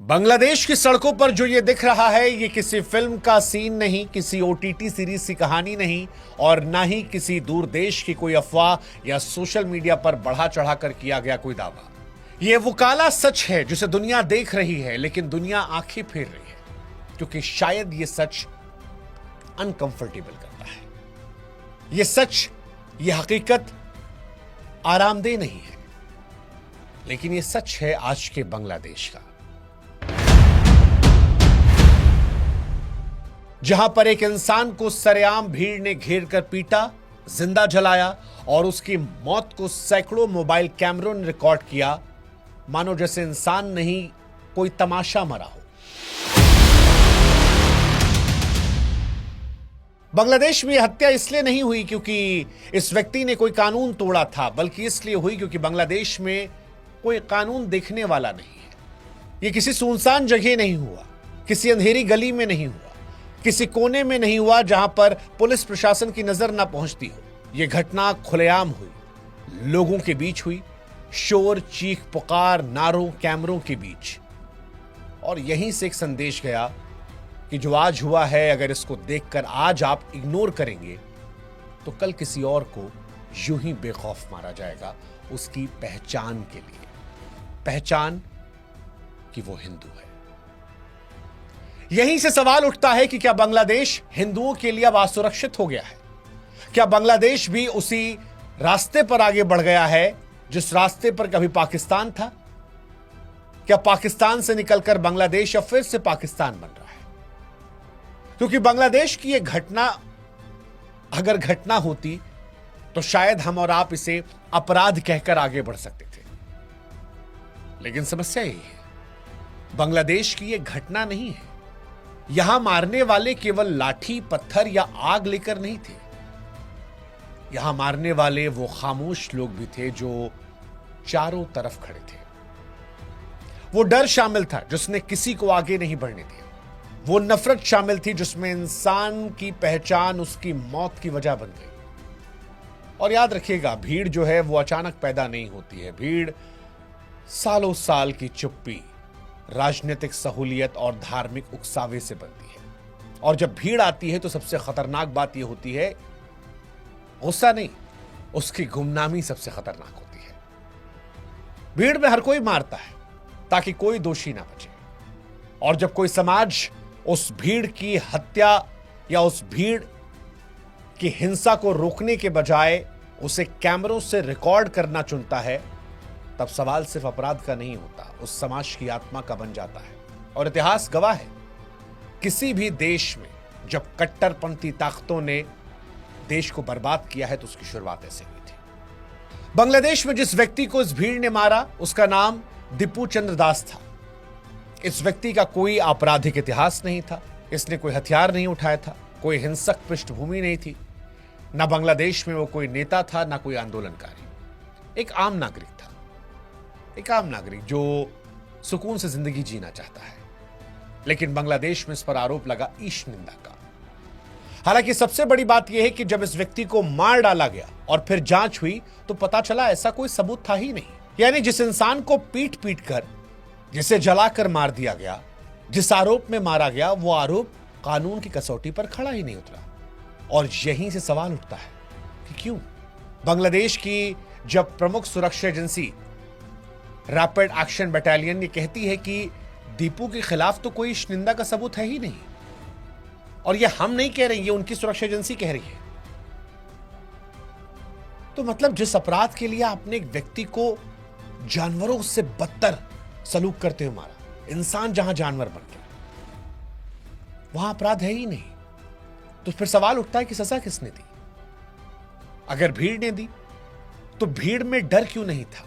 बांग्लादेश की सड़कों पर जो ये दिख रहा है, ये किसी फिल्म का सीन नहीं, किसी ओटीटी सीरीज की कहानी नहीं और ना ही किसी दूर देश की कोई अफवाह या सोशल मीडिया पर बढ़ा चढ़ाकर किया गया कोई दावा। ये वो काला सच है जिसे दुनिया देख रही है, लेकिन दुनिया आंखें फेर रही है क्योंकि शायद ये सच अनकंफर्टेबल करता है। ये सच, ये हकीकत आरामदेह नहीं है, लेकिन ये सच है आज के बांग्लादेश का, जहां पर एक इंसान को सरेआम भीड़ ने घेर कर पीटा, जिंदा जलाया और उसकी मौत को सैकड़ों मोबाइल कैमरों ने रिकॉर्ड किया, मानो जैसे इंसान नहीं कोई तमाशा मरा हो। बांग्लादेश में हत्या इसलिए नहीं हुई क्योंकि इस व्यक्ति ने कोई कानून तोड़ा था, बल्कि इसलिए हुई क्योंकि बांग्लादेश में कोई कानून देखने वाला नहीं है। यह किसी सुनसान जगह नहीं हुआ, किसी अंधेरी गली में नहीं हुआ, किसी कोने में नहीं हुआ जहां पर पुलिस प्रशासन की नजर ना पहुंचती हो। यह घटना खुलेआम हुई, लोगों के बीच हुई, शोर, चीख पुकार, नारों, कैमरों के बीच। और यहीं से एक संदेश गया कि जो आज हुआ है, अगर इसको देखकर आज आप इग्नोर करेंगे तो कल किसी और को यूं ही बेखौफ मारा जाएगा उसकी पहचान के लिए, पहचान कि वो हिंदू है। यहीं से सवाल उठता है कि क्या बांग्लादेश हिंदुओं के लिए अब असुरक्षित हो गया है? क्या बांग्लादेश भी उसी रास्ते पर आगे बढ़ गया है जिस रास्ते पर कभी पाकिस्तान था? क्या पाकिस्तान से निकलकर बांग्लादेश अब फिर से पाकिस्तान बन रहा है? क्योंकि बांग्लादेश की यह घटना अगर घटना होती तो शायद हम और आप इसे अपराध कहकर आगे बढ़ सकते थे, लेकिन समस्या यही है, बांग्लादेश की यह घटना नहीं है। यहां मारने वाले केवल लाठी, पत्थर या आग लेकर नहीं थे। यहां मारने वाले वो खामोश लोग भी थे जो चारों तरफ खड़े थे। वो डर शामिल था जिसने किसी को आगे नहीं बढ़ने दिया। वो नफरत शामिल थी जिसमें इंसान की पहचान उसकी मौत की वजह बन गई। और याद रखिएगा, भीड़ जो है वो अचानक पैदा नहीं होती है। भीड़ सालों साल की चुप्पी, राजनीतिक सहूलियत और धार्मिक उकसावे से बनती है। और जब भीड़ आती है तो सबसे खतरनाक बात यह होती है, गुस्सा नहीं, उसकी गुमनामी सबसे खतरनाक होती है। भीड़ में हर कोई मारता है ताकि कोई दोषी ना बचे, और जब कोई समाज उस भीड़ की हत्या या उस भीड़ की हिंसा को रोकने के बजाय उसे कैमरों से रिकॉर्ड करना चुनता है, तब सवाल सिर्फ अपराध का नहीं होता, उस समाज की आत्मा का बन जाता है। और इतिहास गवाह है, किसी भी देश में जब कट्टरपंथी ताकतों ने देश को बर्बाद किया है तो उसकी शुरुआत ऐसे हुई थी। बांग्लादेश में जिस व्यक्ति को इस भीड़ ने मारा, उसका नाम दीपू चंद्र दास था। इस व्यक्ति का कोई आपराधिक इतिहास नहीं था, इसने कोई हथियार नहीं उठाया था, कोई हिंसक पृष्ठभूमि नहीं थी, ना बांग्लादेश में वो कोई नेता था, ना कोई आंदोलनकारी। एक आम नागरिक था, एक आम नागरिक जो सुकून से जिंदगी जीना चाहता है। लेकिन बांग्लादेश में इस पर आरोप लगा ईश निंदा का। हालांकि सबसे बड़ी बात यह है कि जब इस व्यक्ति को मार डाला गया और फिर जांच हुई तो पता चला ऐसा कोई सबूत था ही नहीं। यानी जिस इंसान को पीट पीट कर, जिसे जलाकर मार दिया गया, जिस आरोप में मारा गया, वो आरोप कानून की कसौटी पर खड़ा ही नहीं उतरा। और यहीं से सवाल उठता है कि क्यों? बांग्लादेश की जब प्रमुख सुरक्षा एजेंसी रैपिड एक्शन बटालियन ये कहती है कि दीपू के खिलाफ तो कोई निंदा का सबूत है ही नहीं, और ये हम नहीं कह रहे, ये उनकी सुरक्षा एजेंसी कह रही है, तो मतलब जिस अपराध के लिए आपने एक व्यक्ति को जानवरों से बदतर सलूक करते हुए मारा, इंसान जहां जानवर बन गया, वहां अपराध है ही नहीं, तो फिर सवाल उठता है कि सजा किसने दी? अगर भीड़ ने दी तो भीड़ में डर क्यों नहीं था?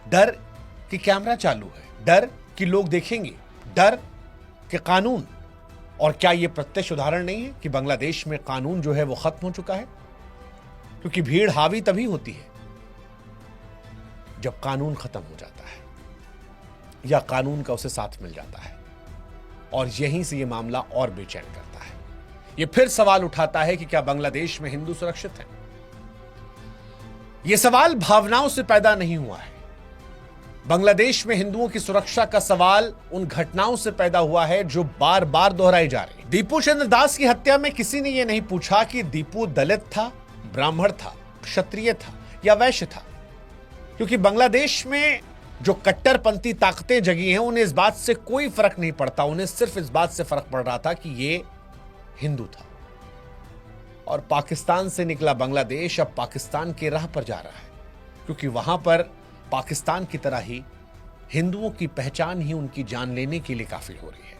डर कि कैमरा चालू है, डर कि लोग देखेंगे, डर कि कानून। और क्या यह प्रत्यक्ष उदाहरण नहीं है कि बांग्लादेश में कानून जो है वो खत्म हो चुका है? क्योंकि भीड़ हावी तभी होती है जब कानून खत्म हो जाता है या कानून का उसे साथ मिल जाता है। और यहीं से यह मामला और बेचैन करता है। यह फिर सवाल उठाता है कि क्या बांग्लादेश में हिंदू सुरक्षित हैं? यह सवाल भावनाओं से पैदा नहीं हुआ है, बांग्लादेश में हिंदुओं की सुरक्षा का सवाल उन घटनाओं से पैदा हुआ है जो बार बार दोहराई जा रही है। दीपू चंद्र दास की हत्या में किसी ने यह नहीं पूछा कि दीपू दलित था, ब्राह्मण था, क्षत्रिय था या वैश्य था, क्योंकि बांग्लादेश में जो कट्टरपंथी ताकतें जगी हैं उन्हें इस बात से कोई फर्क नहीं पड़ता। उन्हें सिर्फ इस बात से फर्क पड़ रहा था कि ये हिंदू था। और पाकिस्तान से निकला बांग्लादेश अब पाकिस्तान की राह पर जा रहा है, क्योंकि वहां पर पाकिस्तान की तरह ही हिंदुओं की पहचान ही उनकी जान लेने के लिए काफी हो रही है।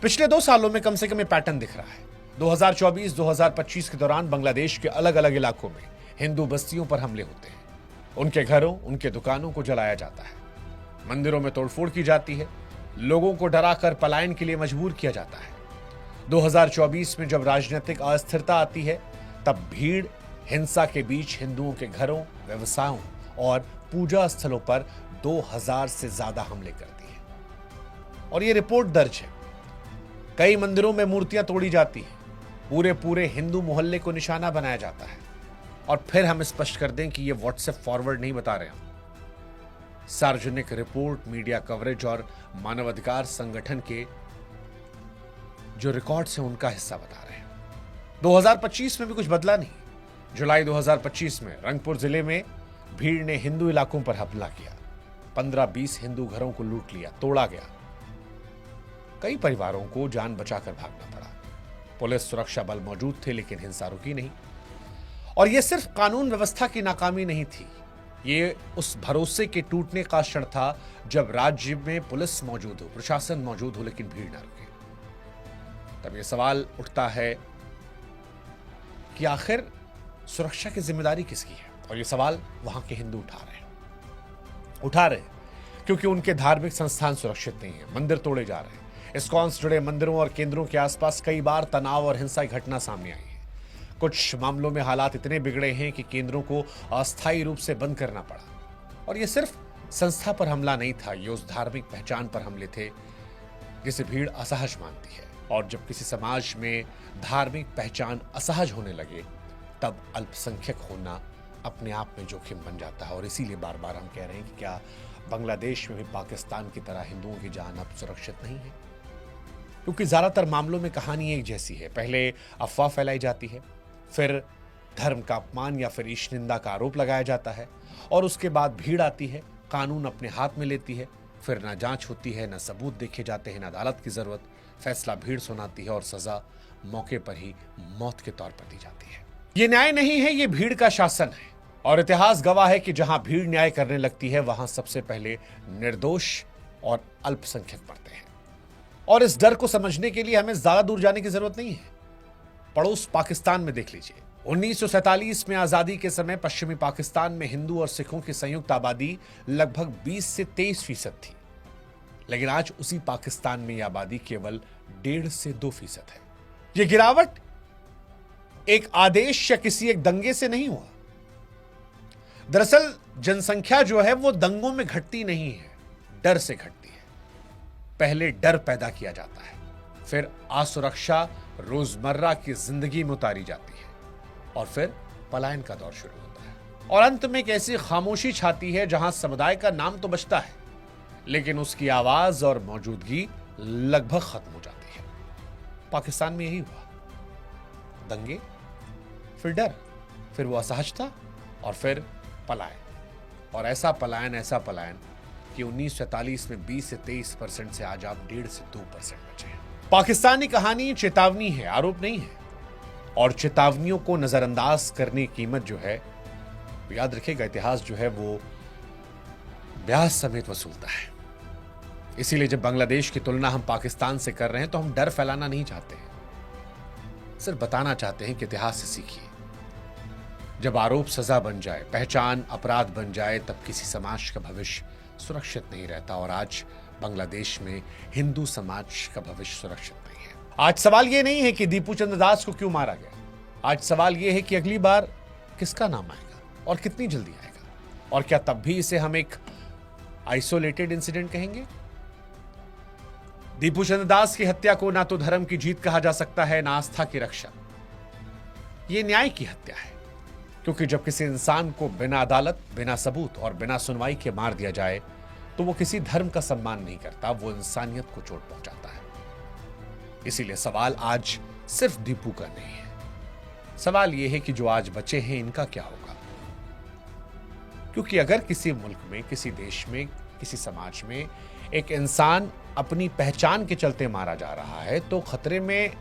पिछले 2 सालों में कम से कम ये पैटर्न दिख रहा है। 2024-2025 के दौरान बांग्लादेश के अलग अलग इलाकों में हिंदू बस्तियों पर हमले होते हैं। उनके घरों, उनके दुकानों को जलाया जाता है, मंदिरों में तोड़फोड़ की जाती है, लोगों को डराकर पलायन के लिए मजबूर किया जाता है। 2024 में जब राजनीतिक अस्थिरता आती है तब भीड़ हिंसा के बीच हिंदुओं के घरों, व्यवसायों और पूजा स्थलों पर 2000 से ज्यादा हमले करती है। और यह रिपोर्ट दर्ज है। कई मंदिरों में मूर्तियां तोड़ी जाती हैं, पूरे हिंदू मोहल्ले को निशाना बनाया जाता है। और फिर हम स्पष्ट कर दें कि यह व्हाट्सएप फॉरवर्ड नहीं बता रहे हम। सार्वजनिक रिपोर्ट, मीडिया कवरेज और मानवाधिकार संगठन के जो रिकॉर्ड्स हैं उनका हिस्सा बता रहे हैं। 2025 में भी कुछ बदला नहीं। जुलाई 2025 में रंगपुर जिले में भीड़ ने हिंदू इलाकों पर हमला किया। 15-20 हिंदू घरों को लूट लिया, तोड़ा गया। कई परिवारों को जान बचाकर भागना पड़ा। पुलिस, सुरक्षा बल मौजूद थे, लेकिन हिंसा रुकी नहीं। और यह सिर्फ कानून व्यवस्था की नाकामी नहीं थी, ये उस भरोसे के टूटने का क्षण था जब राज्य में पुलिस मौजूद हो, प्रशासन मौजूद हो, लेकिन भीड़ ना रुके। तब यह सवाल उठता है कि आखिर सुरक्षा की जिम्मेदारी किसकी है? और यह सवाल वहां के हिंदू उठा रहे क्योंकि उनके धार्मिक संस्थान सुरक्षित नहीं है। मंदिर तोड़े जा रहे हैं। इस्कॉन से जुड़े मंदिरों और केंद्रों के आसपास कई बार तनाव और हिंसा की घटना सामने आई है। कुछ मामलों में हालात इतने बिगड़े हैं कि केंद्रों को अस्थायी रूप से बंद करना पड़ा। और यह सिर्फ संस्था पर हमला नहीं था, ये उस धार्मिक पहचान पर हमले थे जिसे भीड़ असहज मानती है। और जब किसी समाज में धार्मिक पहचान असहज होने लगे तब अल्पसंख्यक होना अपने आप में जोखिम बन जाता है। और इसीलिए बार बार हम कह रहे हैं कि क्या बांग्लादेश में भी पाकिस्तान की तरह हिंदुओं की जान अब सुरक्षित नहीं है? क्योंकि ज्यादातर मामलों में कहानी एक जैसी है। पहले अफवाह फैलाई जाती है, फिर धर्म का अपमान या फिर ईश निंदा का आरोप लगाया जाता है, और उसके बाद भीड़ आती है, कानून अपने हाथ में लेती है। फिर ना जांच होती है, ना सबूत देखे जाते हैं, ना अदालत की जरूरत। फैसला भीड़ सुनाती है और सजा मौके पर ही मौत के तौर पर दी जाती है। ये न्याय नहीं है, ये भीड़ का शासन है। और इतिहास गवाह है कि जहां भीड़ न्याय करने लगती है वहां सबसे पहले निर्दोष और अल्पसंख्यक मरते हैं। और इस डर को समझने के लिए हमें ज्यादा दूर जाने की जरूरत नहीं है। पड़ोस पाकिस्तान में देख लीजिए। 1947 में आजादी के समय पश्चिमी पाकिस्तान में हिंदू और सिखों की संयुक्त आबादी लगभग 20 से 23% थी, लेकिन आज उसी पाकिस्तान में यह आबादी केवल 1.5 से 2% है। यह गिरावट एक आदेश या किसी एक दंगे से नहीं हुआ। दरअसल जनसंख्या जो है वो दंगों में घटती नहीं है, डर से घटती है। पहले डर पैदा किया जाता है, फिर असुरक्षा रोजमर्रा की जिंदगी में उतारी जाती है, और फिर पलायन का दौर शुरू होता है। और अंत में एक ऐसी खामोशी छाती है जहां समुदाय का नाम तो बचता है, लेकिन उसकी आवाज और मौजूदगी लगभग खत्म हो जाती है। पाकिस्तान में यही हुआ। दंगे, फिर डर, फिर वो असहजता, और फिर पलायन। और ऐसा पलायन कि 1947 में 20 से 23% से आज आप 1.5 से 2% बचे हैं। पाकिस्तानी कहानी चेतावनी है, आरोप नहीं है। और चेतावनियों को नजरअंदाज करने की कीमत जो है, याद रखिएगा, इतिहास जो है वो ब्याज समेत वसूलता है। इसीलिए जब बांग्लादेश की तुलना हम पाकिस्तान से कर रहे हैं तो हम डर फैलाना नहीं चाहते हैं, सिर्फ बताना चाहते हैं कि इतिहास से सीखिए। जब आरोप सजा बन जाए, पहचान अपराध बन जाए, तब किसी समाज का भविष्य सुरक्षित नहीं रहता। और आज बांग्लादेश में हिंदू समाज का भविष्य सुरक्षित नहीं है। आज सवाल यह नहीं है कि दीपू चंद्र दास को क्यों मारा गया। आज सवाल यह है कि अगली बार किसका नाम आएगा और कितनी जल्दी आएगा, और क्या तब भी इसे हम एक आइसोलेटेड इंसिडेंट कहेंगे? दीपू चंद्र दास की हत्या को ना तो धर्म की जीत कहा जा सकता है, ना आस्था की रक्षा। यह न्याय की हत्या है। क्योंकि जब किसी इंसान को बिना अदालत, बिना सबूत और बिना सुनवाई के मार दिया जाए तो वो किसी धर्म का सम्मान नहीं करता, वो इंसानियत को चोट पहुंचाता है। इसीलिए सवाल आज सिर्फ दीपू का नहीं है। सवाल यह है कि जो आज बचे हैं इनका क्या होगा। क्योंकि अगर किसी मुल्क में, किसी देश में, किसी समाज में एक इंसान अपनी पहचान के चलते मारा जा रहा है तो खतरे में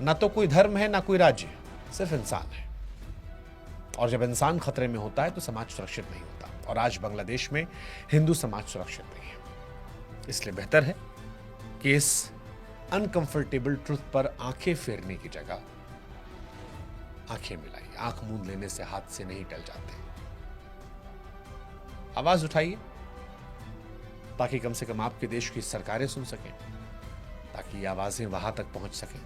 ना तो कोई धर्म है, ना कोई राज्य है, सिर्फ इंसान है। और जब इंसान खतरे में होता है तो समाज सुरक्षित नहीं होता। और आज बांग्लादेश में हिंदू समाज सुरक्षित नहीं है। इसलिए बेहतर है कि इस अनकंफर्टेबल ट्रुथ पर आंखें फेरने की जगह आंखें मिलाइए। आंख मूंद लेने से हाथ से नहीं टल जाते। आवाज उठाइए ताकि कम से कम आपके देश की सरकारें सुन सकें, ताकि ये आवाजें वहां तक पहुंच सकें,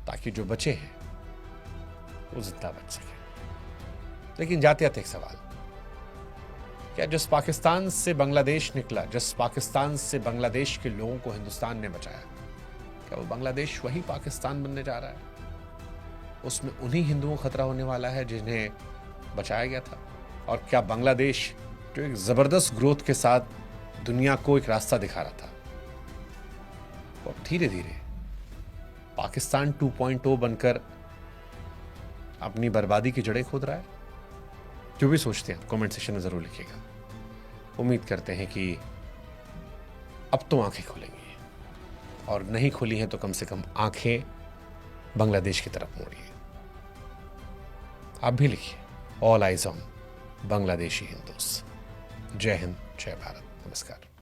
ताकि जो बचे हैं वो जिंदा बच सके। लेकिन जाते जाते एक सवाल, क्या जिस पाकिस्तान से बांग्लादेश निकला, जिस पाकिस्तान से बांग्लादेश के लोगों को हिंदुस्तान ने बचाया, क्या वो बांग्लादेश वही पाकिस्तान बनने जा रहा है? उसमें उन्हीं हिंदुओं को खतरा होने वाला है जिन्हें बचाया गया था? और क्या बांग्लादेश जो एक जबरदस्त ग्रोथ के साथ दुनिया को एक रास्ता दिखा रहा था, वो अब धीरे धीरे पाकिस्तान 2.0 बनकर अपनी बर्बादी की जड़ें खोद रहा है? जो भी सोचते हैं कमेंट सेक्शन में जरूर लिखिएगा। उम्मीद करते हैं कि अब तो आंखें खुलेंगी, और नहीं खुली हैं तो कम से कम आंखें बांग्लादेश की तरफ मोड़िए। आप भी लिखिए, all eyes on Bangladeshi Hindus. जय हिंद, जय भारत, नमस्कार।